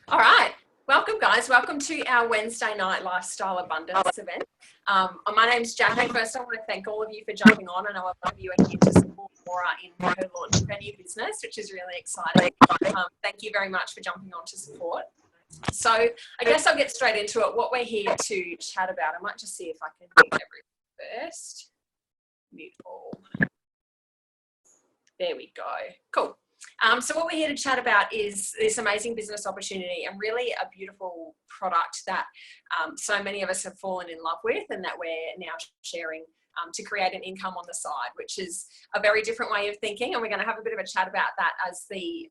All right. Welcome, guys. Welcome to our Wednesday night lifestyle abundance event. My name's Jackie. First, I want to thank all of you for jumping on. I know a lot of you are here to support Laura in her launch of her new business, which is really exciting. Thank you very much for jumping on to support. So I guess I'll get straight into it. What we're here to chat about. I might just see if I can mute everything first. Mute all. There we go. Cool. So what we're here to chat about is this amazing business opportunity and really a beautiful product that so many of us have fallen in love with and that we're now sharing to create an income on the side, which is a very different way of thinking. And we're going to have a bit of a chat about that as the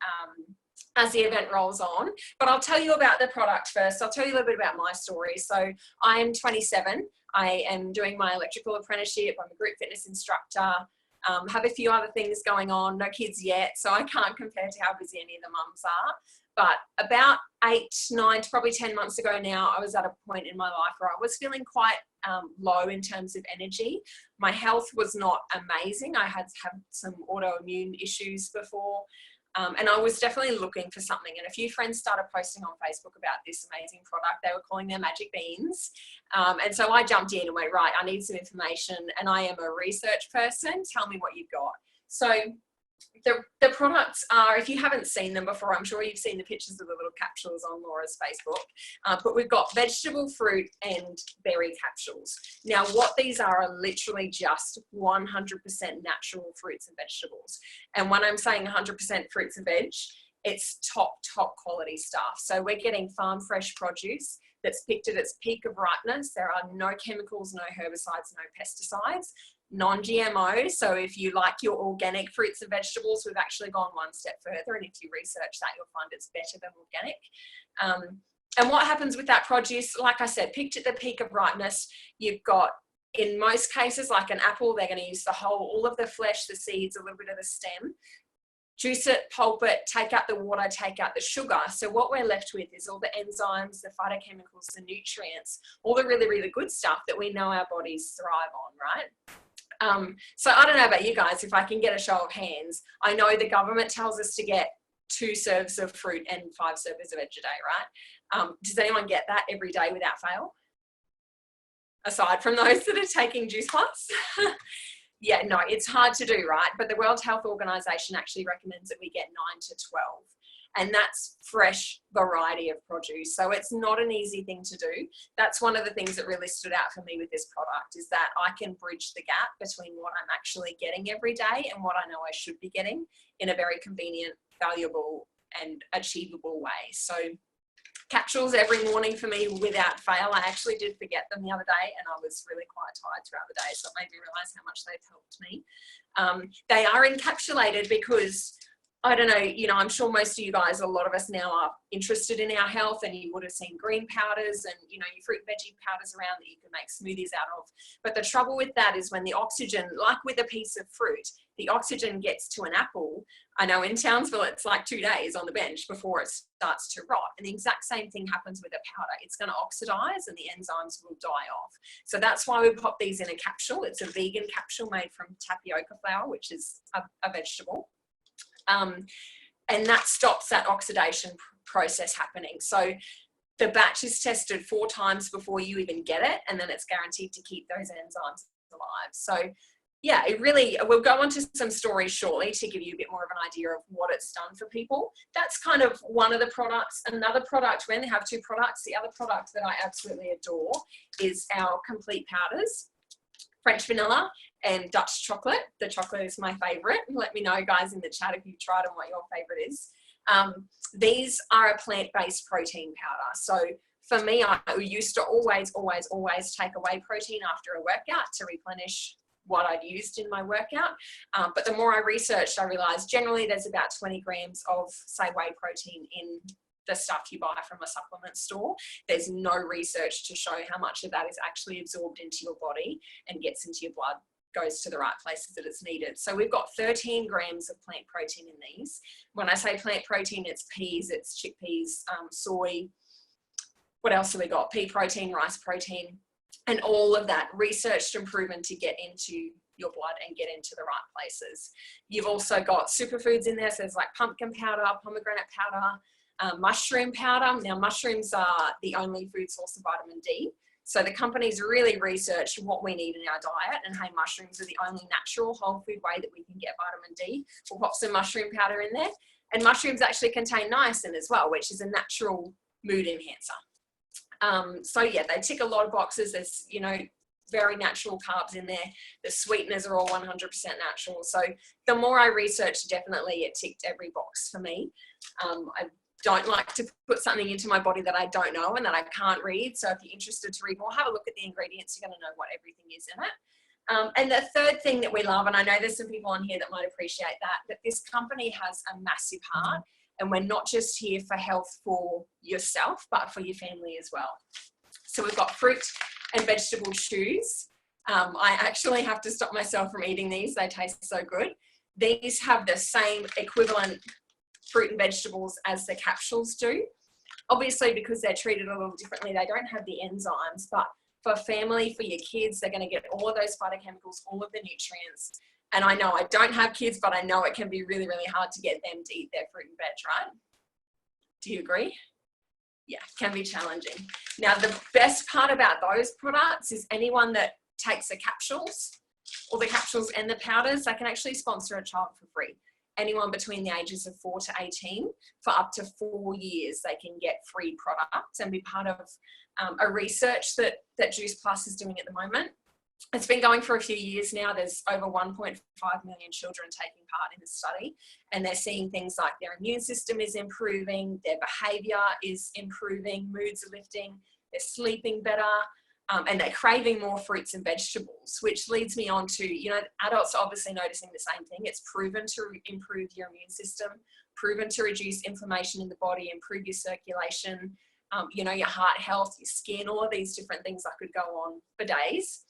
event rolls on. But I'll tell you about the product first. I'll tell you a little bit about my story. So I am 27. I am doing my electrical apprenticeship. I'm a group fitness instructor. Have a few other things going on, no kids yet, so I can't compare to how busy any of the mums are. But about 8, 9, probably 10 months ago now, I was at a point in my life where I was feeling quite low in terms of energy. My health was not amazing. I had some autoimmune issues before. And I was definitely looking for something. And a few friends started posting on Facebook about this amazing product. They were calling them Magic Beans. And so I jumped in and went, right, I need some information. And I am a research person. Tell me what you've got. So the products are, if you haven't seen them before, I'm sure you've seen the pictures of the little capsules on Laura's Facebook, but we've got vegetable, fruit and berry capsules. Now what these are literally just 100% natural fruits and vegetables. And when I'm saying 100% fruits and veg, it's top quality stuff. So we're getting farm fresh produce that's picked at its peak of ripeness. There are no chemicals, no herbicides, no pesticides. Non-GMO, so if you like your organic fruits and vegetables, we've actually gone one step further, and if you research that, you'll find it's better than organic. And what happens with that produce, like I said, picked at the peak of ripeness, you've got, in most cases, like an apple, they're going to use all of the flesh, the seeds, a little bit of the stem, juice it, pulp it, take out the water, take out the sugar. So what we're left with is all the enzymes, the phytochemicals, the nutrients, all the really, really good stuff that we know our bodies thrive on, right? So I don't know about you guys, if I can get a show of hands. I know the government tells us to get 2 serves of fruit and 5 servers of veg a day, right? Does anyone get that every day without fail? Aside from those that are taking Juice Plus? Yeah, no, it's hard to do, right? But the World Health Organization actually recommends that we get 9 to 12. And that's fresh variety of produce. So it's not an easy thing to do. That's one of the things that really stood out for me with this product, is that I can bridge the gap between what I'm actually getting every day and what I know I should be getting in a very convenient, valuable and achievable way. So capsules every morning for me without fail. I actually did forget them the other day and I was really quite tired throughout the day. So it made me realize how much they've helped me. They are encapsulated because, I don't know, I'm sure most of you guys, a lot of us now are interested in our health, and you would have seen green powders and, your fruit and veggie powders around that you can make smoothies out of. But the trouble with that is when the oxygen, like with a piece of fruit, the oxygen gets to an apple. I know in Townsville, it's like 2 days on the bench before it starts to rot. And the exact same thing happens with a powder. It's going to oxidize and the enzymes will die off. So that's why we pop these in a capsule. It's a vegan capsule made from tapioca flour, which is a vegetable. And that stops that oxidation process happening. So the batch is tested 4 times before you even get it, and then it's guaranteed to keep those enzymes alive. So yeah, we'll go on to some stories shortly to give you a bit more of an idea of what it's done for people. That's kind of one of the products. Another product, when they have 2 products, the other product that I absolutely adore is our complete powders. French vanilla and Dutch chocolate. The chocolate is my favorite. Let me know, guys, in the chat if you've tried and what your favorite is. These are a plant-based protein powder. So for me, I used to always take away protein after a workout to replenish what I'd used in my workout. But the more I researched, I realized generally there's about 20 grams of, say, whey protein in the stuff you buy from a supplement store. There's no research to show how much of that is actually absorbed into your body and gets into your blood, goes to the right places that it's needed. So we've got 13 grams of plant protein in these. When I say plant protein, it's peas, it's chickpeas, soy. What else have we got? Pea protein, rice protein, and all of that researched and proven to get into your blood and get into the right places. You've also got superfoods in there. So there's like pumpkin powder, pomegranate powder, mushroom powder. Now, mushrooms are the only food source of vitamin D. So the company's really researched what we need in our diet, and hey, mushrooms are the only natural whole food way that we can get vitamin D. We'll pop some mushroom powder in there. And mushrooms actually contain niacin as well, which is a natural mood enhancer. So yeah, they tick a lot of boxes. There's, you know, very natural carbs in there. The sweeteners are all 100% natural. So the more I researched, definitely it ticked every box for me. I don't like to put something into my body that I don't know and that I can't read. So if you're interested to read more, have a look at the ingredients. You're going to know what everything is in it. And the third thing that we love, and I know there's some people on here that might appreciate that this company has a massive heart, and we're not just here for health for yourself, but for your family as well. So we've got fruit and vegetable chews. I actually have to stop myself from eating these. They taste so good. These have the same equivalent fruit and vegetables as the capsules do. Obviously, because they're treated a little differently, they don't have the enzymes, but for family, for your kids, they're going to get all of those phytochemicals, all of the nutrients. And I know I don't have kids, but I know it can be really, really hard to get them to eat their fruit and veg, right? Do you agree? Yeah, can be challenging. Now, the best part about those products is anyone that takes the capsules, or the capsules and the powders, they can actually sponsor a child for free. Anyone between the ages of 4 to 18, for up to 4 years, they can get free products and be part of a research that Juice Plus is doing at the moment. It's been going for a few years now. There's over 1.5 million children taking part in the study, and they're seeing things like their immune system is improving, their behavior is improving, moods are lifting, they're sleeping better, and they're craving more fruits and vegetables, which leads me on to, you know, adults are obviously noticing the same thing. It's proven to improve your immune system, proven to reduce inflammation in the body, improve your circulation, you know, your heart health, your skin, all of these different things. I could go on for days.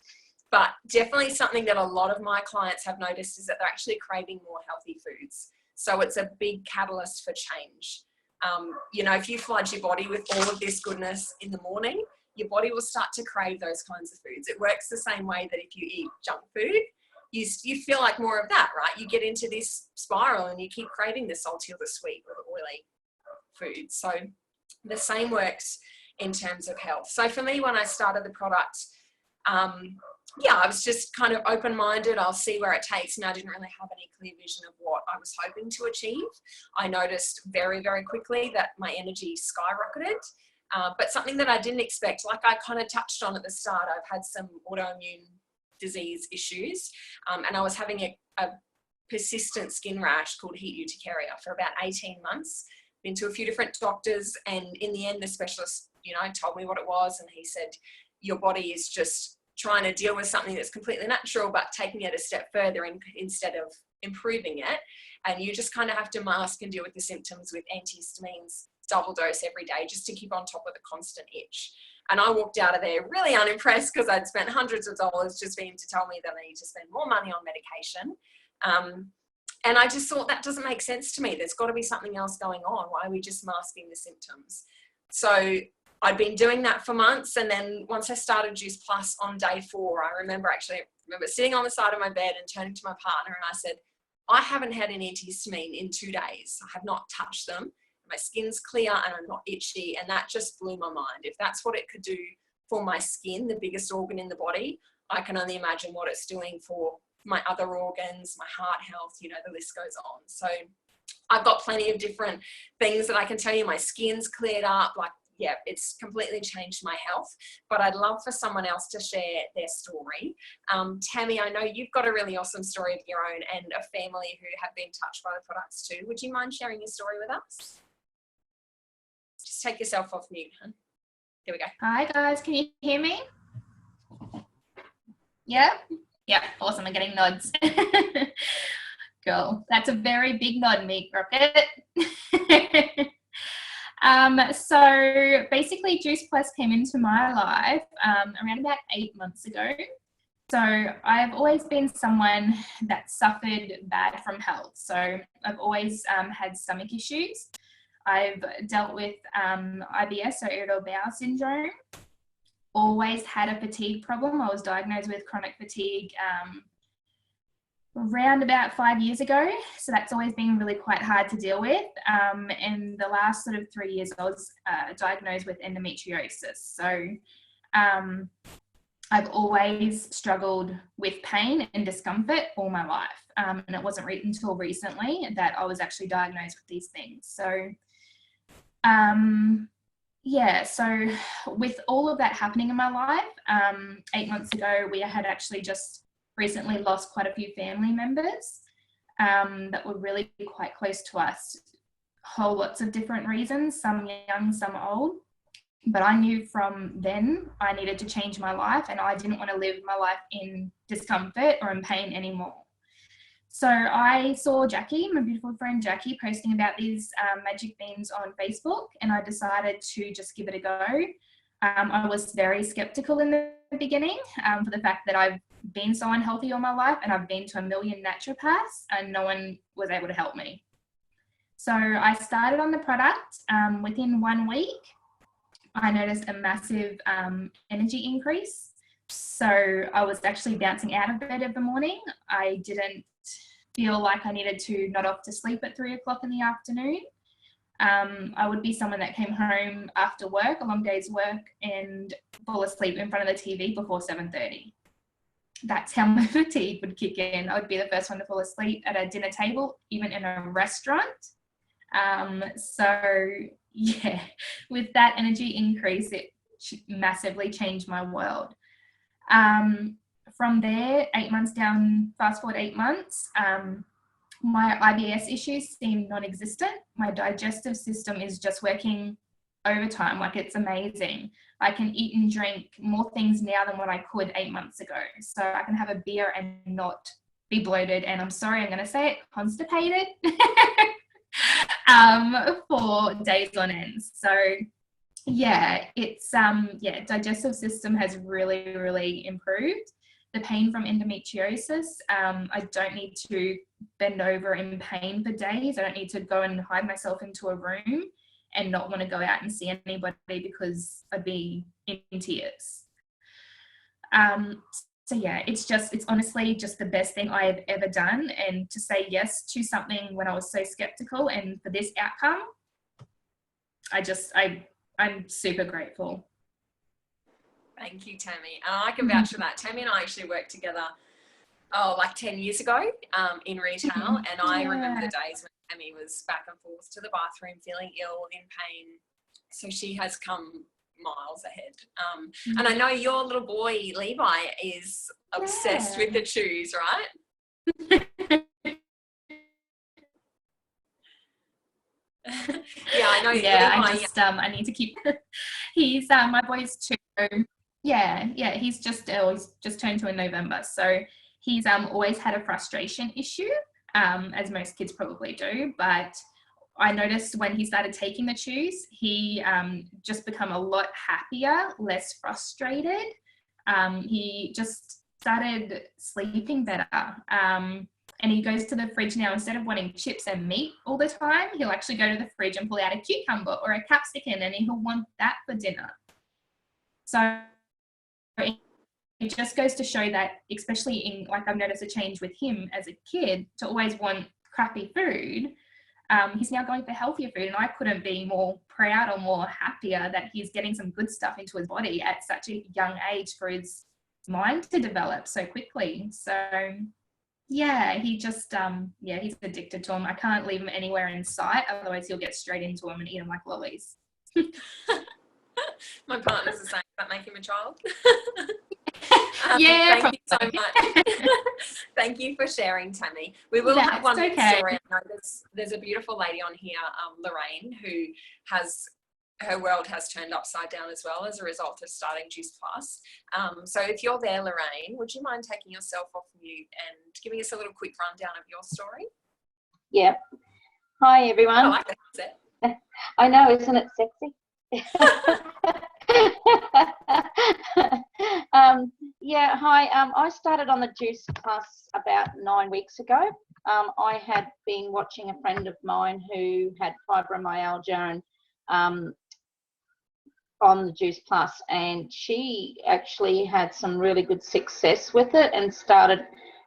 But definitely something that a lot of my clients have noticed is that they're actually craving more healthy foods. So it's a big catalyst for change. You know, if you flood your body with all of this goodness in the morning, your body will start to crave those kinds of foods. It works the same way that if you eat junk food, you feel like more of that, right? You get into this spiral and you keep craving the salty or the sweet or the oily food. So the same works in terms of health. So for me, when I started the product, yeah, I was just kind of open-minded. I'll see where it takes me. I didn't really have any clear vision of what I was hoping to achieve. I noticed very, very quickly that my energy skyrocketed. But something that I didn't expect, like I kind of touched on at the start, I've had some autoimmune disease issues, and I was having a persistent skin rash called heat urticaria for about 18 months. Been to a few different doctors, and in the end, the specialist, you know, told me what it was, and he said, your body is just trying to deal with something that's completely natural, but taking it a step further instead of improving it. And you just kind of have to mask and deal with the symptoms with antihistamines, double dose every day, just to keep on top of the constant itch. And I walked out of there really unimpressed because I'd spent hundreds of dollars just for him to tell me that I need to spend more money on medication. And I just thought that doesn't make sense to me. There's got to be something else going on. Why are we just masking the symptoms? So I'd been doing that for months. And then once I started Juice Plus on day 4, I remember sitting on the side of my bed and turning to my partner, and I said, I haven't had an antihistamine in 2 days. I have not touched them. My skin's clear and I'm not itchy. And that just blew my mind. If that's what it could do for my skin, the biggest organ in the body, I can only imagine what it's doing for my other organs, my heart health, you know, the list goes on. So I've got plenty of different things that I can tell you. My skin's cleared up, like, yeah, it's completely changed my health, but I'd love for someone else to share their story. Tammy, I know you've got a really awesome story of your own and a family who have been touched by the products too. Would you mind sharing your story with us? Just take yourself off mute, hun. Here we go. Hi guys, can you hear me? Yeah? Yeah, awesome, I'm getting nods. Cool, that's a very big nod, Meek Rocket. So basically Juice Plus came into my life around about 8 months ago. So I've always been someone that suffered bad from health. So I've always had stomach issues. I've dealt with IBS, so irritable bowel syndrome. Always had a fatigue problem. I was diagnosed with chronic fatigue around about 5 years ago. So that's always been really quite hard to deal with. And the last sort of 3 years, I was diagnosed with endometriosis. So I've always struggled with pain and discomfort all my life. And it wasn't until recently that I was actually diagnosed with these things. So, so with all of that happening in my life, 8 months ago, we had actually just recently lost quite a few family members that were really quite close to us. Whole lots of different reasons, some young, some old. But I knew from then I needed to change my life, and I didn't want to live my life in discomfort or in pain anymore. So I saw Jackie, my beautiful friend Jackie, posting about these magic beans on Facebook, and I decided to just give it a go. I was very skeptical in the beginning for the fact that I've been so unhealthy all my life, and I've been to a million naturopaths and no one was able to help me. So I started on the product. Within 1 week, I noticed a massive energy increase. So I was actually bouncing out of bed every morning. I didn't feel like I needed to nod off to sleep at 3 o'clock in the afternoon. I would be someone that came home after work, a long day's work, and fall asleep in front of the TV before 7:30. That's how my fatigue would kick in. I would be the first one to fall asleep at a dinner table, even in a restaurant. So yeah, with that energy increase, it massively changed my world. From there, 8 months down, fast forward 8 months, my IBS issues seem non-existent. My digestive system is just working overtime, like it's amazing. I can eat and drink more things now than what I could 8 months ago. So I can have a beer and not be bloated, and I'm sorry, I'm going to say it, constipated. For days on end. So yeah, it's digestive system has really, really improved. The pain from endometriosis, I don't need to bend over in pain for days. I don't need to go and hide myself into a room and not want to go out and see anybody because I'd be in tears. So yeah, it's honestly just the best thing I have ever done. And to say yes to something when I was so skeptical, and for this outcome, I'm super grateful. Thank you, Tammy. I can vouch for that. Tammy and I actually worked together, like 10 years ago in retail. And I remember the days when Tammy was back and forth to the bathroom, feeling ill, in pain. So she has come miles ahead. And I know your little boy, Levi, is obsessed with the chews, right? Yeah, I know. Yeah, Levi, I need to keep. He's my boy's 2. Yeah, he's just turned 2 in November, so he's always had a frustration issue, as most kids probably do. But I noticed when he started taking the chews, he just become a lot happier, less frustrated. He just started sleeping better. And he goes to the fridge now, instead of wanting chips and meat all the time, he'll actually go to the fridge and pull out a cucumber or a capsicum, and he'll want that for dinner. So it just goes to show that, especially in, like, I've noticed a change with him as a kid to always want crappy food. He's now going for healthier food, and I couldn't be more proud or more happier that he's getting some good stuff into his body at such a young age for his mind to develop so quickly. So yeah, he just he's addicted to them. I can't leave him anywhere in sight, otherwise he'll get straight into them and eat them like lollies. My partner's the same. Does that make him a child? Yeah, thank you so much. Thank you for sharing, Tammy. We will have one more story. There's a beautiful lady on here, Lorraine, who has, her world has turned upside down as well as a result of starting Juice Plus. So if you're there, Lorraine, would you mind taking yourself off mute and giving us a little quick rundown of your story? Yep. Hi, everyone. I like that. I know, isn't it sexy? Hi. I started on the Juice Plus about 9 weeks ago. I had been watching a friend of mine who had fibromyalgia and on the Juice Plus, and she actually had some really good success with it and started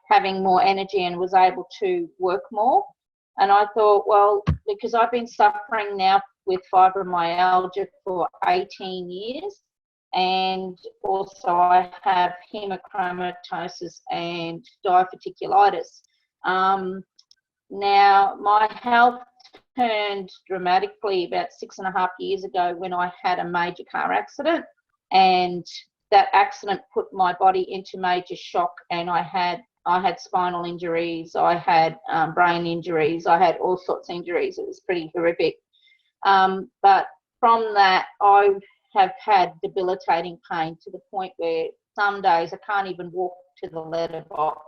having more energy and was able to work more. And I thought, well, because I've been suffering now with fibromyalgia for 18 years, and also I have hemochromatosis and diverticulitis. Now, my health turned dramatically about 6.5 years ago when I had a major car accident, and that accident put my body into major shock, and I had spinal injuries, I had brain injuries, I had all sorts of injuries. It was pretty horrific. But from that, I have had debilitating pain to the point where some days I can't even walk to the letterbox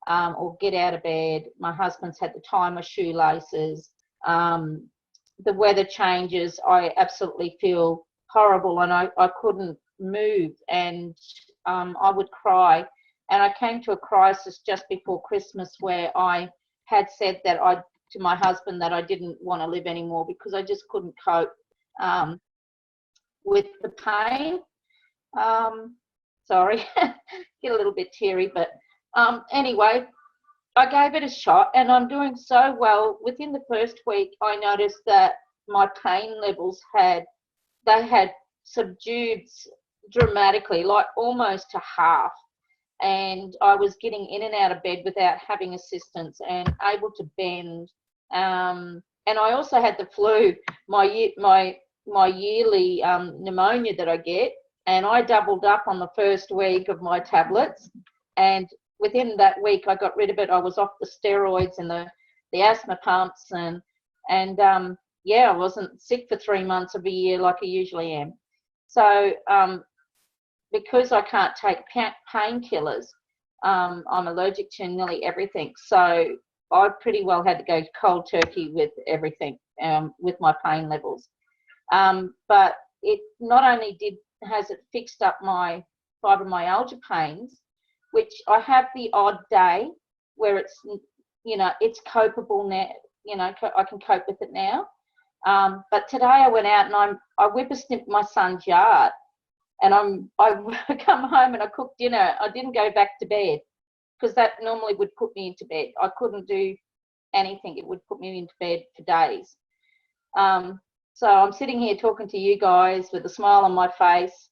or get out of bed. My husband's had to tie my shoelaces. The weather changes, I absolutely feel horrible, and I couldn't move, and I would cry. And I came to a crisis just before Christmas where I had said that to my husband that I didn't want to live anymore because I just couldn't cope with the pain. Sorry, get a little bit teary, but anyway, I gave it a shot, and I'm doing so well. Within the first week, I noticed that my pain levels had subdued dramatically, like almost to half. And I was getting in and out of bed without having assistance and able to bend. And I also had the flu, my yearly pneumonia that I get, and I doubled up on the first week of my tablets. And within that week, I got rid of it. I was off the steroids and the asthma pumps, and I wasn't sick for 3 months of a year like I usually am. So because I can't take painkillers, I'm allergic to nearly everything. So I pretty well had to go cold turkey with everything, with my pain levels. But it not only has it fixed up my fibromyalgia pains, which I have the odd day where it's, it's copable now, I can cope with it now. But today I went out and I whippersnipped my son's yard, and I come home and I cooked dinner. I didn't go back to bed because that normally would put me into bed. I couldn't do anything. It would put me into bed for days. So I'm sitting here talking to you guys with a smile on my face,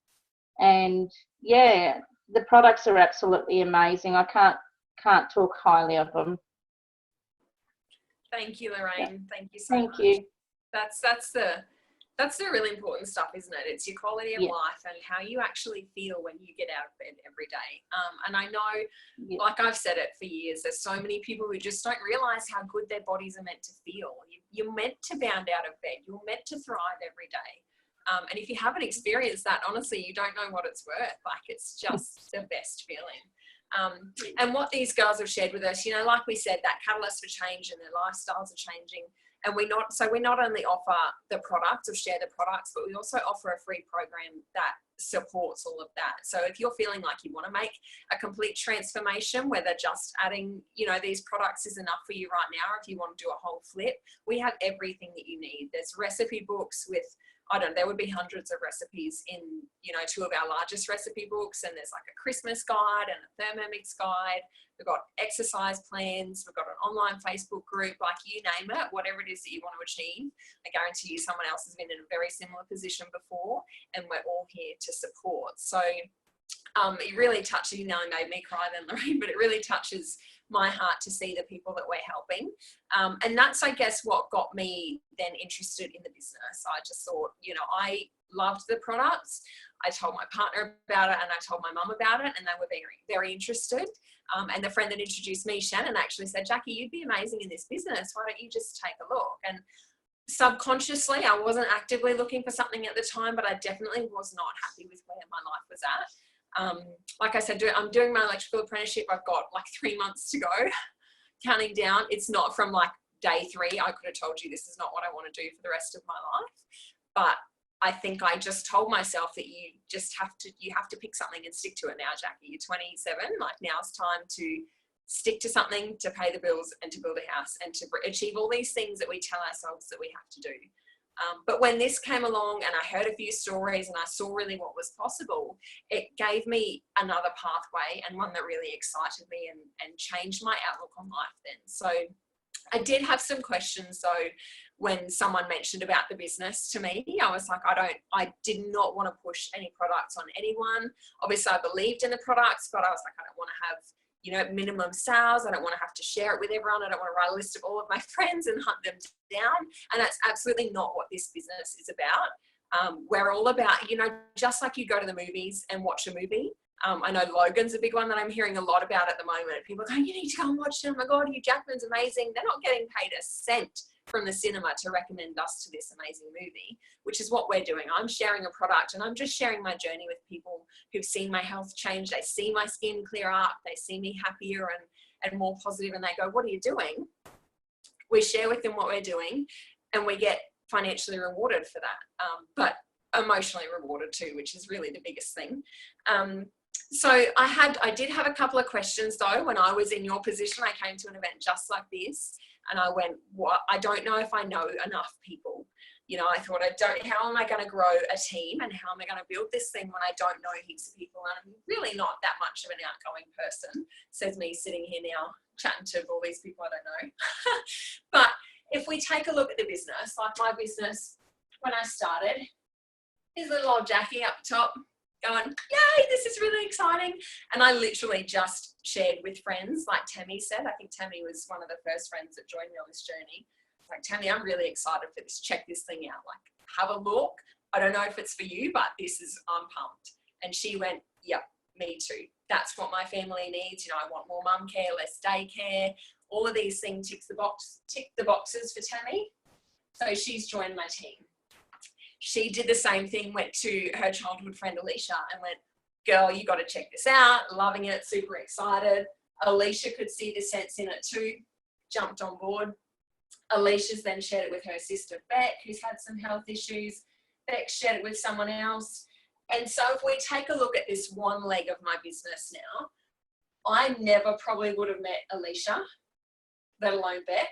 and yeah, the products are absolutely amazing. I can't talk highly of them. Thank you, Lorraine. Yeah. Thank you so much. Thank you. That's the really important stuff, isn't it? It's your quality of life and how you actually feel when you get out of bed every day. And I know, like I've said it for years, there's so many people who just don't realise how good their bodies are meant to feel. You're meant to bound out of bed. You're meant to thrive every day. And if you haven't experienced that, honestly, you don't know what it's worth. Like, it's just the best feeling. And what these girls have shared with us, like we said, that catalyst for change, and their lifestyles are changing. And we not only offer the products or share the products, but we also offer a free program that supports all of that. So if you're feeling like you want to make a complete transformation, whether just adding, these products is enough for you right now, or if you want to do a whole flip, we have everything that you need. There's recipe books with, there would be hundreds of recipes in, 2 of our largest recipe books. And there's like a Christmas guide and a Thermomix guide. We've got exercise plans. We've got an online Facebook group, like you name it, whatever it is that you want to achieve. I guarantee you someone else has been in a very similar position before, and we're all here to support. So it really touches, you nearly made me cry then, Lorraine, but it really touches my heart to see the people that we're helping. And that's, I guess, what got me then interested in the business. I just thought, I loved the products. I told my partner about it, and I told my mum about it, and they were very, very interested. And the friend that introduced me, Shannon, actually said, Jackie, you'd be amazing in this business. Why don't you just take a look? And subconsciously, I wasn't actively looking for something at the time, but I definitely was not happy with where my life was at. Like I said, I'm doing my electrical apprenticeship. I've got like 3 months to go, counting down. It's not from like day 3. I could have told you this is not what I want to do for the rest of my life. But I think I just told myself that you have to pick something and stick to it now, Jackie. You're 27. Like, now's time to stick to something, to pay the bills and to build a house and to achieve all these things that we tell ourselves that we have to do. But when this came along and I heard a few stories and I saw really what was possible, it gave me another pathway, and one that really excited me and changed my outlook on life then. So I did have some questions though when someone mentioned about the business to me. I was like, I did not want to push any products on anyone. Obviously I believed in the products, but I was like, I don't want to have, you know, minimum sales. I don't want to have to share it with everyone. I don't want to write a list of all of my friends and hunt them down. And that's absolutely not what this business is about. We're all about, you know, just like you go to the movies and watch a movie. I know Logan's a big one that I'm hearing a lot about at the moment. People go, you need to go and watch it. Oh my God, Hugh Jackman's amazing. They're not getting paid a cent from the cinema to recommend us to this amazing movie, which is what we're doing. I'm sharing a product and I'm just sharing my journey with people who've seen my health change. They see my skin clear up. They see me happier and more positive, and they go, what are you doing? We share with them what we're doing and we get financially rewarded for that, but emotionally rewarded too, which is really the biggest thing. So I did have a couple of questions though. When I was in your position, I came to an event just like this and I went, what? I don't know if I know enough people. You know, I thought, how am I going to grow a team and how am I going to build this thing when I don't know heaps of people? And I'm really not that much of an outgoing person, says me sitting here now chatting to all these people I don't know. But if we take a look at the business, like my business, when I started, here's little old Jackie up top going, yay, this is really exciting. And I literally just shared with friends, like Tammy said. I think Tammy was one of the first friends that joined me on this journey. Like, Tammy, I'm really excited for this. Check this thing out. Like, have a look. I don't know if it's for you, but I'm pumped. And she went, yep, me too. That's what my family needs. You know, I want more mum care, less daycare. All of these things tick the boxes for Tammy. So she's joined my team. She did the same thing, went to her childhood friend Alicia and went, girl, you got to check this out. Loving it, super excited. Alicia could see the sense in it too, jumped on board. Alicia's then shared it with her sister Beck, who's had some health issues. Beck shared it with someone else. And so if we take a look at this one leg of my business now, I never probably would have met Alicia, let alone Beck,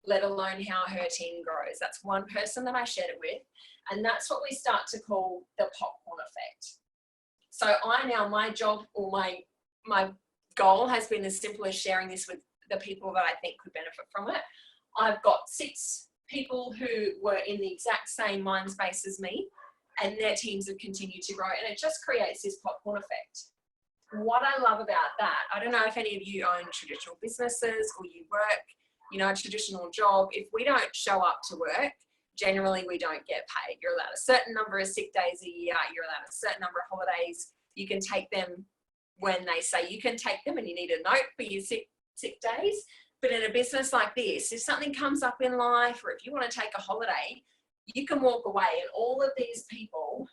let alone how her team grows. That's one person that I shared it with. And that's what we start to call the popcorn effect. So my job or my goal has been as simple as sharing this with the people that I think could benefit from it. I've got 6 people who were in the exact same mind space as me, and their teams have continued to grow, and it just creates this popcorn effect. What I love about that, I don't know if any of you own traditional businesses or you work, you know, a traditional job. If we don't show up to work, generally we don't get paid. You're allowed a certain number of sick days a year. You're allowed a certain number of holidays. You can take them when they say you can take them, and you need a note for your sick days. But in a business like this, if something comes up in life or if you want to take a holiday, you can walk away, and all of these people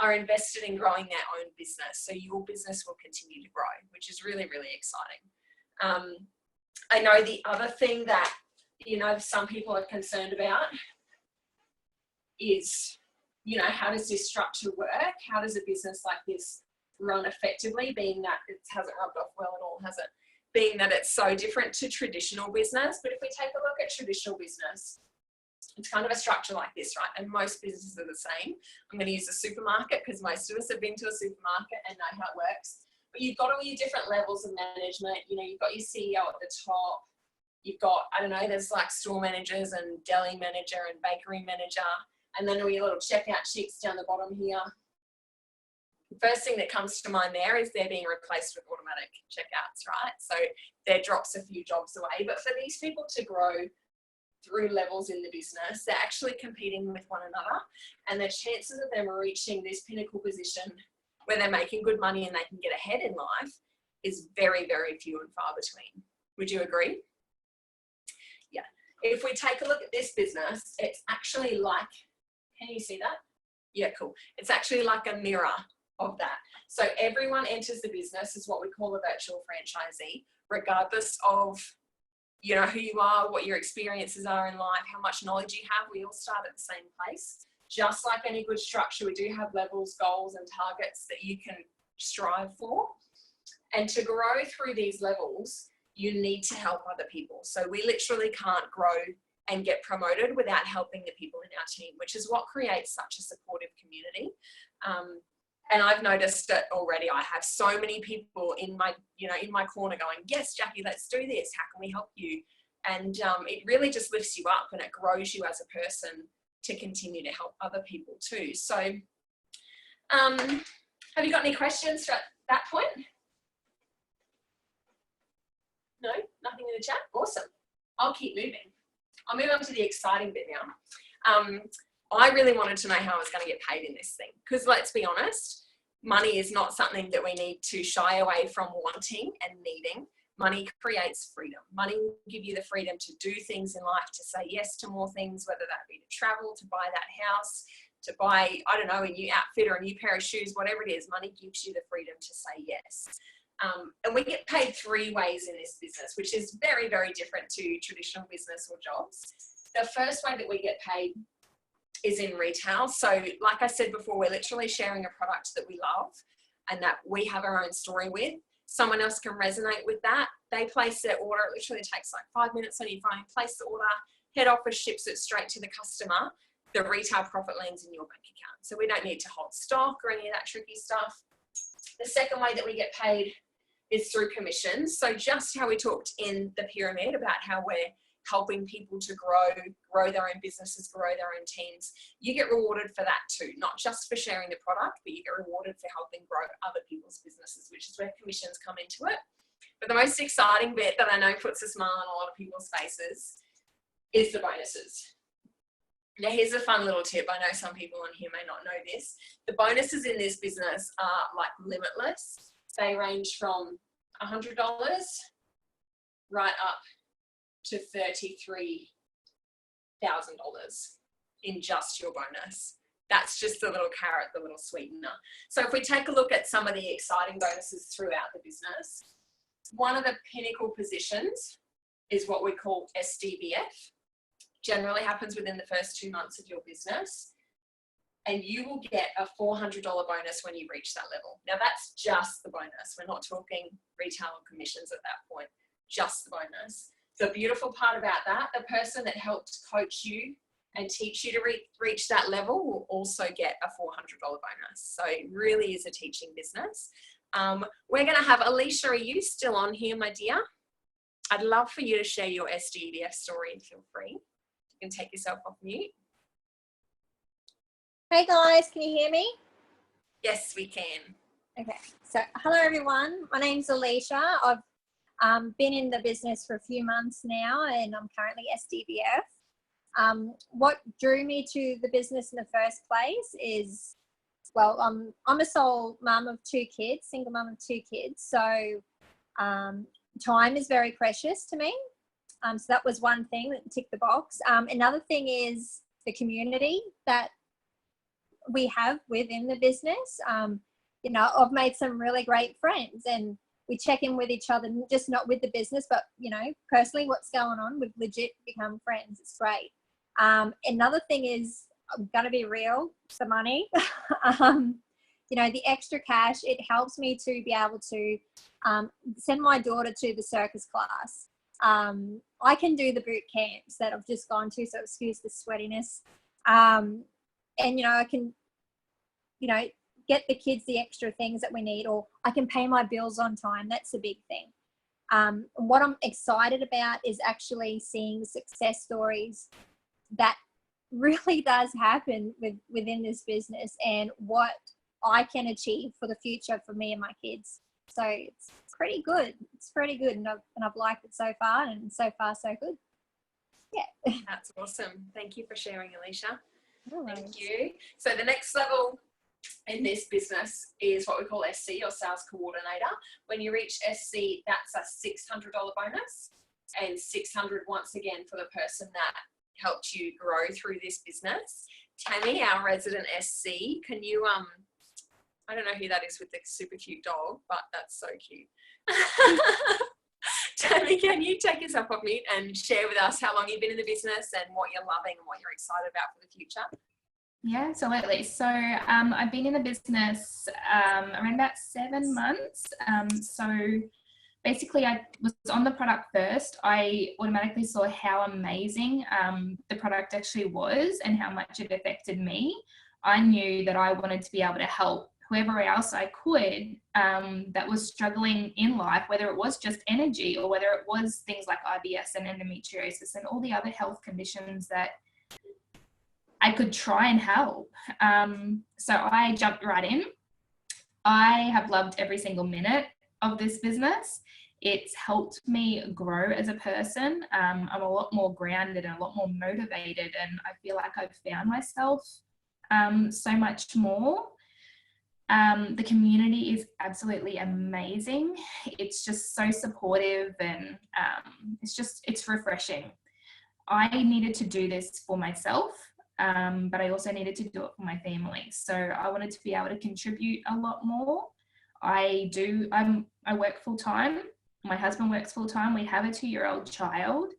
are invested in growing their own business. So your business will continue to grow, which is really, really exciting. I know the other thing that, you know, some people are concerned about is, you know, how does this structure work? How does a business like this run effectively, being that it hasn't rubbed off well at all, has it? Being that it's so different to traditional business. But if we take a look at traditional business, it's kind of a structure like this, right? And most businesses are the same. I'm going to use a supermarket because most of us have been to a supermarket and know how it works. But you've got all your different levels of management. You know, you've got your CEO at the top. You've got, I don't know, there's like store managers and deli manager and bakery manager. And then all your little checkout chicks down the bottom here. The first thing that comes to mind there is they're being replaced with automatic checkouts, right? So there drops a few jobs away. But for these people to grow through levels in the business, they're actually competing with one another. And the chances of them reaching this pinnacle position where they're making good money and they can get ahead in life is very, very few and far between. Would you agree? Yeah. If we take a look at this business, it's actually like, can you see that? Yeah, cool. It's actually like a mirror of that. So everyone enters the business as what we call a virtual franchisee, regardless of, you know, who you are, what your experiences are in life, how much knowledge you have. We all start at the same place. Just like any good structure, we do have levels, goals, and targets that you can strive for. And to grow through these levels, you need to help other people. So we literally can't grow and get promoted without helping the people in our team, which is what creates such a supportive community. And I've noticed that already. I have so many people in my, in my corner going, yes, Jackie, let's do this. How can we help you? And it really just lifts you up and it grows you as a person to continue to help other people too. So have you got any questions at that point? No, nothing in the chat? Awesome. I'll keep moving. I'll move on to the exciting bit now. I really wanted to know how I was going to get paid in this thing, because let's be honest, money is not something that we need to shy away from wanting and needing. Money creates freedom. Money will give you the freedom to do things in life, to say yes to more things, whether that be to travel, to buy that house, to buy, I don't know, a new outfit or a new pair of shoes, whatever it is. Money gives you the freedom to say yes. And we get paid 3 ways in this business, which is very, very different to traditional business or jobs. The first way that we get paid is in retail. So like I said before, we're literally sharing a product that we love and that we have our own story with. Someone else can resonate with that. They place their order. It literally takes like 5 minutes on your phone. Place the order, head office ships it straight to the customer. The retail profit lands in your bank account. So we don't need to hold stock or any of that tricky stuff. The second way that we get paid is through commissions. So just how we talked in the pyramid about how we're helping people to grow their own businesses, grow their own teams, you get rewarded for that too, not just for sharing the product, but you get rewarded for helping grow other people's businesses, which is where commissions come into it. But the most exciting bit that I know puts a smile on a lot of people's faces is the bonuses. Now here's a fun little tip. I know some people on here may not know this. The bonuses in this business are like limitless. They range from $100 right up to $33,000 in just your bonus. That's just the little carrot, the little sweetener. So if we take a look at some of the exciting bonuses throughout the business, one of the pinnacle positions is what we call SDBF. Generally happens within the first 2 months of your business. And you will get a $400 bonus when you reach that level. Now that's just the bonus. We're not talking retail or commissions at that point, just the bonus. The beautiful part about that, the person that helped coach you and teach you to reach that level will also get a $400 bonus. So it really is a teaching business. We're going to have Alicia. Are you still on here, my dear? I'd love for you to share your SDBF story. Feel free. You can take yourself off mute. Hey guys, can you hear me? Yes, we can. Okay, so hello everyone. My name's Alicia. I've been in the business for a few months now and I'm currently SDBF. What drew me to the business in the first place is, well, I'm a sole mum of 2 kids, single mum of 2 kids. So time is very precious to me. So that was one thing that ticked the box. Another thing is the community that we have within the business. You know, I've made some really great friends and we check in with each other, just not with the business, but, you know, personally what's going on, we've legit become friends. It's great. Another thing is, I'm going to be real, the money. You know, the extra cash, it helps me to be able to send my daughter to the circus class. I can do the boot camps that I've just gone to, so excuse the sweatiness. And, you know, I can, you know, get the kids the extra things that we need, or I can pay my bills on time. That's a big thing. What I'm excited about is actually seeing success stories that really does happen within this business and what I can achieve for the future for me and my kids. So it's pretty good. It's pretty good. And I've liked it so far, and so far so good. Yeah. That's awesome. Thank you for sharing, Alicia. No worries. Thank you. So the next level in this business is what we call SC, or Sales Coordinator. When you reach SC, that's a $600 bonus, and $600 once again for the person that helped you grow through this business. Tammy, our resident SC, can you, I don't know who that is with the super cute dog, but that's so cute. Tammy, can you take yourself off mute and share with us how long you've been in the business and what you're loving and what you're excited about for the future? Yeah, absolutely. So I've been in the business around about 7 months. So basically I was on the product first. I automatically saw how amazing the product actually was and how much it affected me. I knew that I wanted to be able to help whoever else I could that was struggling in life, whether it was just energy or whether it was things like IBS and endometriosis and all the other health conditions that I could try and help. So I jumped right in. I have loved every single minute of this business. It's helped me grow as a person. I'm a lot more grounded and a lot more motivated, and I feel like I've found myself so much more. The community is absolutely amazing. It's just so supportive, and it's refreshing. I needed to do this for myself, but I also needed to do it for my family. So I wanted to be able to contribute a lot more. I work full time. My husband works full time. We have a 2-year-old child.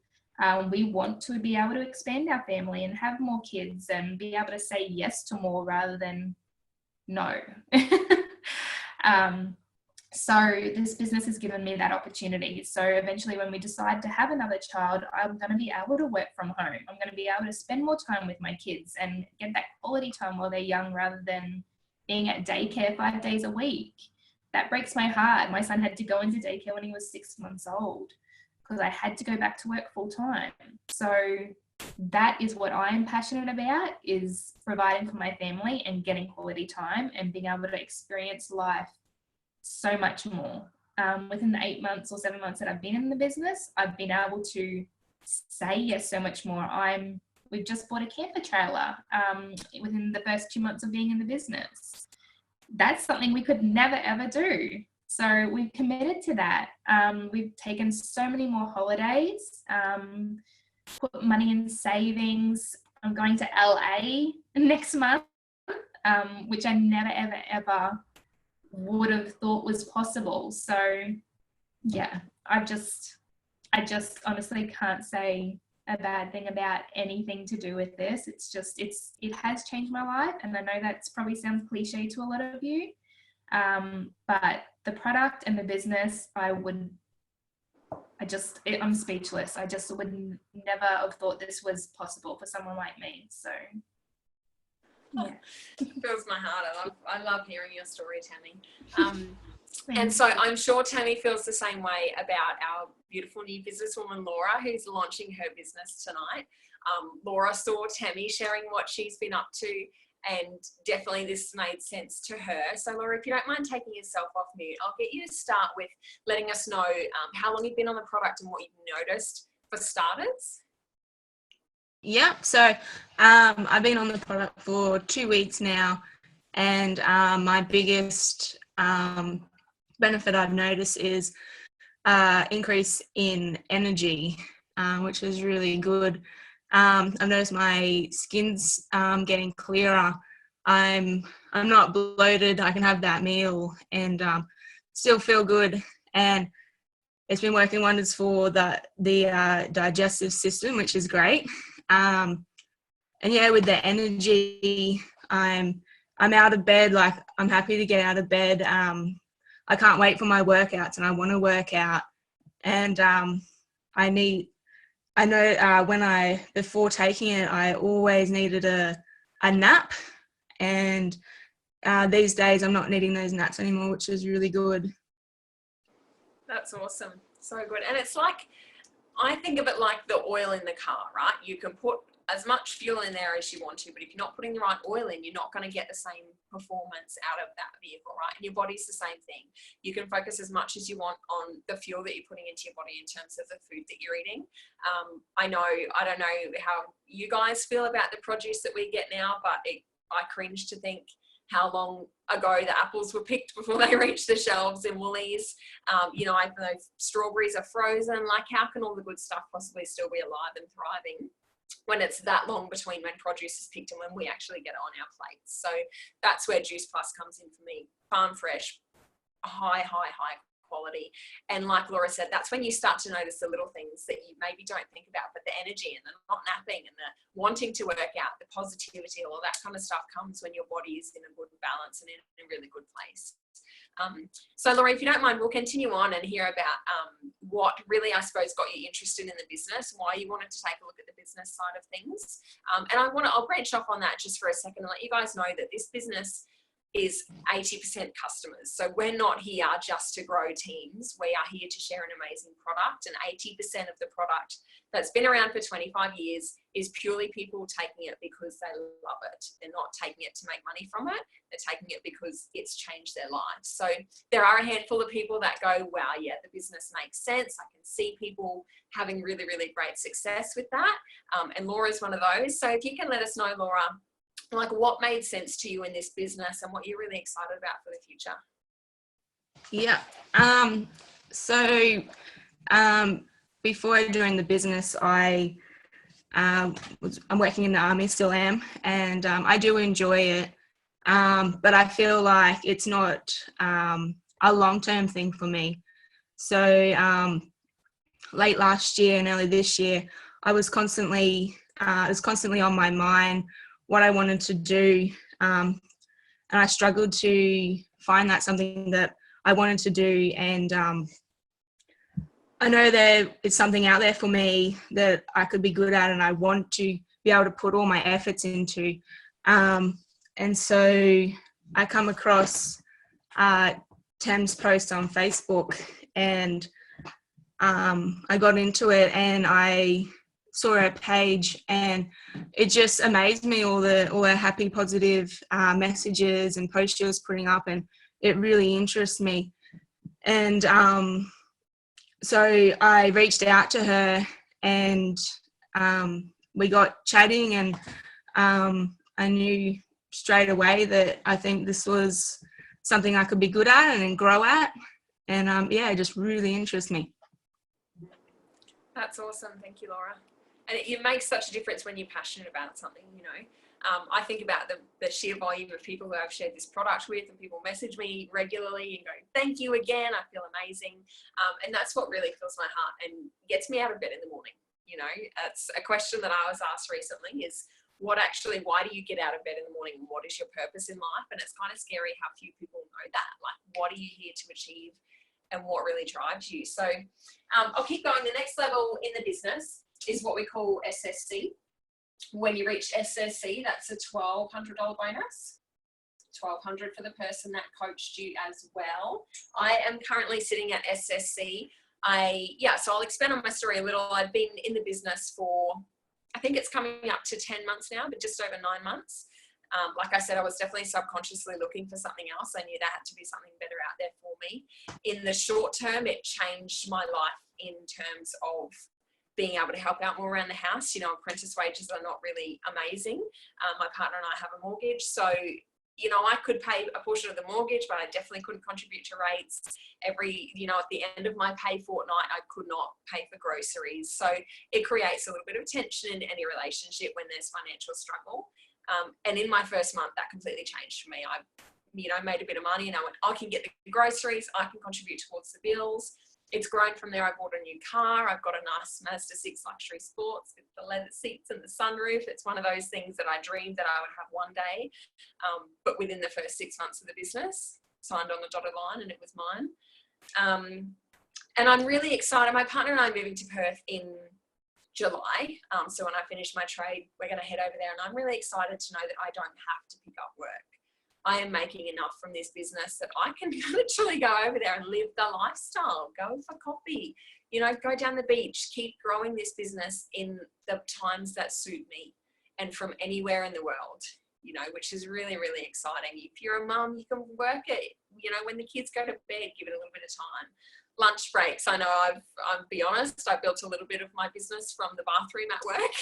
We want to be able to expand our family and have more kids and be able to say yes to more rather than no. So this business has given me that opportunity. So eventually when we decide to have another child, I'm going to be able to work from home. I'm going to be able to spend more time with my kids and get that quality time while they're young rather than being at daycare 5 days a week. That breaks my heart. My son had to go into daycare when he was 6 months old because I had to go back to work full time. So that is what I'm passionate about, is providing for my family and getting quality time and being able to experience life so much more. Within the 8 months or 7 months that I've been in the business, I've been able to say yes so much more. We've just bought a camper trailer within the first 2 months of being in the business. That's something we could never ever do. So we've committed to that. We've taken so many more holidays, put money in savings. I'm going to LA next month, which I never ever would have thought was possible. So yeah, I just honestly can't say a bad thing about anything to do with this. It has changed my life, and I know that's probably sounds cliche to a lot of you, but the product and the business, I'm speechless. I just would never have thought this was possible for someone like me. So yeah. It fills my heart. I love hearing your story, Tammy. And so I'm sure Tammy feels the same way about our beautiful new businesswoman, Laura, who's launching her business tonight. Laura saw Tammy sharing what she's been up to, and definitely this made sense to her. So Laura, if you don't mind taking yourself off mute, I'll get you to start with letting us know how long you've been on the product and what you've noticed for starters. Yeah, so I've been on the product for 2 weeks now, and my biggest benefit I've noticed is increase in energy, which is really good. I've noticed my skin's getting clearer. I'm not bloated. I can have that meal and still feel good, and it's been working wonders for the digestive system, which is great. And yeah, with the energy, I'm out of bed. Like, I'm happy to get out of bed. I can't wait for my workouts, and I want to work out. And before taking it, I always needed a nap, and these days I'm not needing those naps anymore, which is really good. That's awesome. So good. And it's like, I think of it like the oil in the car, right? You can put as much fuel in there as you want to, but if you're not putting the right oil in, you're not going to get the same performance out of that vehicle, right? And your body's the same thing. You can focus as much as you want on the fuel that you're putting into your body in terms of the food that you're eating. I don't know how you guys feel about the produce that we get now, but I cringe to think how long ago the apples were picked before they reached the shelves in Woolies. I know strawberries are frozen. Like, how can all the good stuff possibly still be alive and thriving when it's that long between when produce is picked and when we actually get it on our plates? So that's where Juice Plus comes in for me. Farm fresh, high quality. And like Laura said, that's when you start to notice the little things that you maybe don't think about, but the energy and the not napping and the wanting to work out, the positivity, all of that kind of stuff comes when your body is in a good balance and in a really good place. So Laura, if you don't mind, we'll continue on and hear about what really, I suppose, got you interested in the business, why you wanted to take a look at the business side of things. And I'll branch off on that just for a second and let you guys know that this business is 80% customers. So we're not here just to grow teams. We are here to share an amazing product, and 80% of the product that's been around for 25 years is purely people taking it because they love it. They're not taking it to make money from it. They're taking it because it's changed their lives. So there are a handful of people that go, wow, yeah, the business makes sense. I can see people having really, really great success with that. And Laura's one of those. So if you can let us know, Laura, like what made sense to you in this business and what you're really excited about for the future. Yeah. Before I joined the business, I'm working in the army, still am, and I do enjoy it. But I feel like it's not a long-term thing for me. So late last year and early this year, it was constantly on my mind what I wanted to do, and I struggled to find that something that I wanted to do. And I know there is something out there for me that I could be good at, and I want to be able to put all my efforts into. And so I come across Tam's post on Facebook, and I got into it, and I saw her page, and it just amazed me, all the happy, positive messages and posts she was putting up, and it really interests me. And so I reached out to her, and we got chatting, and I knew straight away that I think this was something I could be good at and grow at. And yeah, it just really interests me. That's awesome. Thank you, Laura. And it makes such a difference when you're passionate about something, you know. I think about the sheer volume of people who I've shared this product with, and people message me regularly and go, thank you again, I feel amazing. And that's what really fills my heart and gets me out of bed in the morning. You know, it's a question that I was asked recently is, why do you get out of bed in the morning? What is your purpose in life? And it's kind of scary how few people know that. Like, what are you here to achieve and what really drives you? So I'll keep going. The next level in the business is what we call SSC. When you reach SSC, that's a $1,200 bonus. $1,200 for the person that coached you as well. I am currently sitting at SSC. So I'll expand on my story a little. I've been in the business for, I think it's coming up to 10 months now, but just over 9 months. Like I said, I was definitely subconsciously looking for something else. I knew there had to be something better out there for me. In the short term, it changed my life in terms of being able to help out more around the house. You know, apprentice wages are not really amazing. My partner and I have a mortgage. So, you know, I could pay a portion of the mortgage, but I definitely couldn't contribute to rates. At the end of my pay fortnight, I could not pay for groceries. So it creates a little bit of tension in any relationship when there's financial struggle. And in my first month, that completely changed for me. I, made a bit of money, and I went, I can get the groceries, I can contribute towards the bills. It's grown from there. I bought a new car. I've got a nice Mazda 6 Luxury Sports with the leather seats and the sunroof. It's one of those things that I dreamed that I would have one day. But within the first 6 months of the business, signed on the dotted line, and it was mine. And I'm really excited. My partner and I are moving to Perth in July. So when I finish my trade, we're going to head over there, and I'm really excited to know that I don't have to pick up work. I am making enough from this business that I can literally go over there and live the lifestyle, go for coffee, go down the beach, keep growing this business in the times that suit me and from anywhere in the world, which is really, really exciting. If you're a mum, you can work it, when the kids go to bed, give it a little bit of time. Lunch breaks. I know I'll be honest, I built a little bit of my business from the bathroom at work.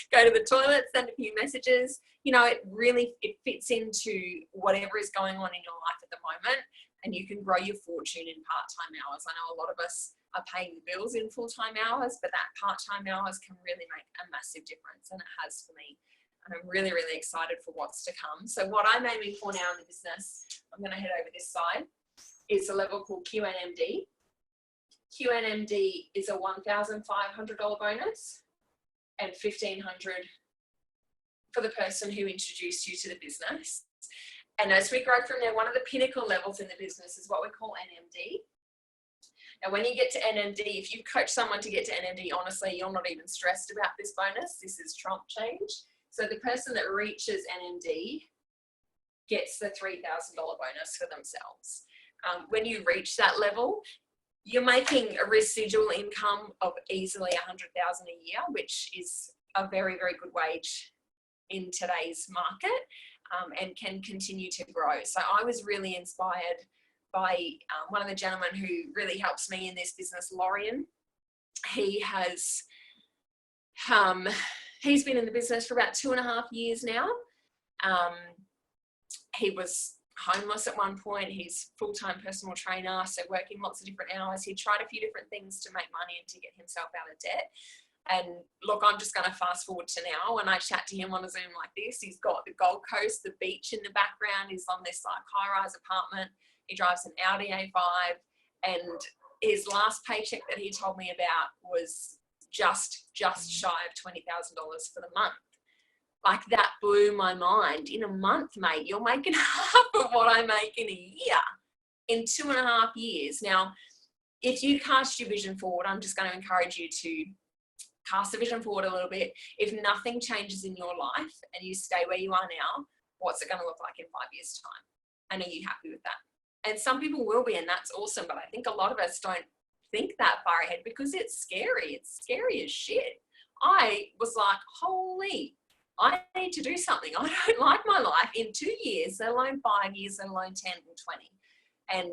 Go to the toilet, send a few messages. It fits into whatever is going on in your life at the moment, and you can grow your fortune in part-time hours. I know a lot of us are paying the bills in full-time hours, but that part-time hours can really make a massive difference, and it has for me. And I'm really, really excited for what's to come. So what I'm aiming for now in the business, I'm going to head over this side, is a level called QNMD. QNMD is a $1,500 bonus and $1,500 for the person who introduced you to the business. And as we grow from there, one of the pinnacle levels in the business is what we call NMD. And when you get to NMD, if you coach someone to get to NMD, honestly, you're not even stressed about this bonus. This is Trump change. So the person that reaches NMD gets the $3,000 bonus for themselves. When you reach that level, you're making a residual income of easily $100,000 a year, which is a very, very good wage in today's market, and can continue to grow. So I was really inspired by one of the gentlemen who really helps me in this business, Lorian. He has, he's been in the business for about 2.5 years now. He was homeless at one point. He's full-time personal trainer, so working lots of different hours. He tried a few different things to make money and to get himself out of debt. And look, I'm just going to fast forward to now. When I chat to him on a Zoom like this, he's got the Gold Coast, the beach in the background. He's on this like high-rise apartment. He drives an Audi A5, and his last paycheck that he told me about was just shy of $20,000 for the month. Like, that blew my mind. In a month, mate, you're making half of what I make in a year in 2.5 years. Now, if you cast your vision forward, I'm just going to encourage you to cast the vision forward a little bit. If nothing changes in your life and you stay where you are now, what's it going to look like in 5 years' time? And are you happy with that? And some people will be, and that's awesome. But I think a lot of us don't think that far ahead because it's scary. It's scary as shit. I was like, holy, I need to do something. I don't like my life in 2 years, let alone 5 years, let alone 10 or 20. And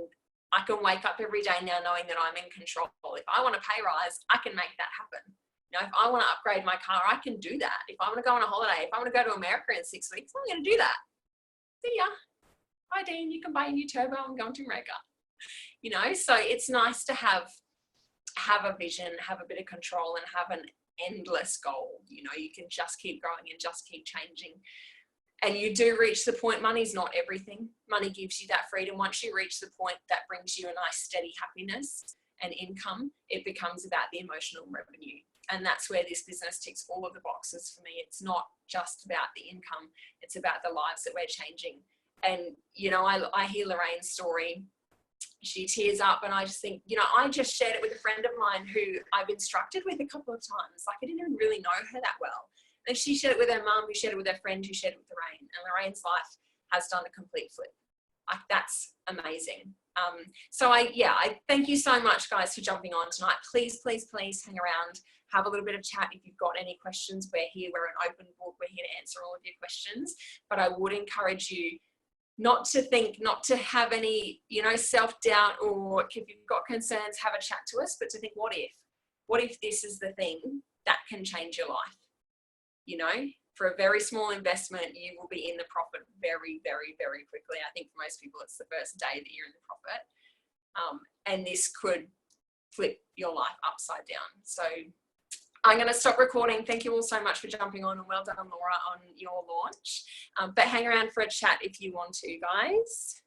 I can wake up every day now knowing that I'm in control. If I want a pay rise, I can make that happen. You know, if I want to upgrade my car, I can do that. If I want to go on a holiday, if I want to go to America in 6 weeks, I'm going to do that. See ya. Hi, Dean, you can buy a new turbo. I'm going to America. You know, so it's nice to have a vision, have a bit of control, and have an endless goal. You know, you can just keep growing and just keep changing. And you do reach the point, money's not everything. Money gives you that freedom. Once you reach the point that brings you a nice steady happiness and income, it becomes about the emotional revenue. And that's where this business ticks all of the boxes for me. It's not just about the income. It's about the lives that we're changing. And, you know, I hear Lorraine's story. She tears up, and I just think, you know, I just shared it with a friend of mine who I've instructed with a couple of times. Like, I didn't even really know her that well. And she shared it with her mum, who shared it with her friend, who shared it with Lorraine. And Lorraine's life has done a complete flip. Like, that's amazing. So I thank you so much, guys, for jumping on tonight. Please, please, please hang around. Have a little bit of chat. If you've got any questions, we're here. We're an open book. We're here to answer all of your questions. But I would encourage you not to think, not to have any, you know, self-doubt, or if you've got concerns, have a chat to us, but to think, what if this is the thing that can change your life? You know, for a very small investment, you will be in the profit very, very, very quickly. I think for most people, it's the first day that you're in the profit. And this could flip your life upside down. So I'm going to stop recording. Thank you all so much for jumping on, and well done, Laura, on your launch. But hang around for a chat if you want to, guys.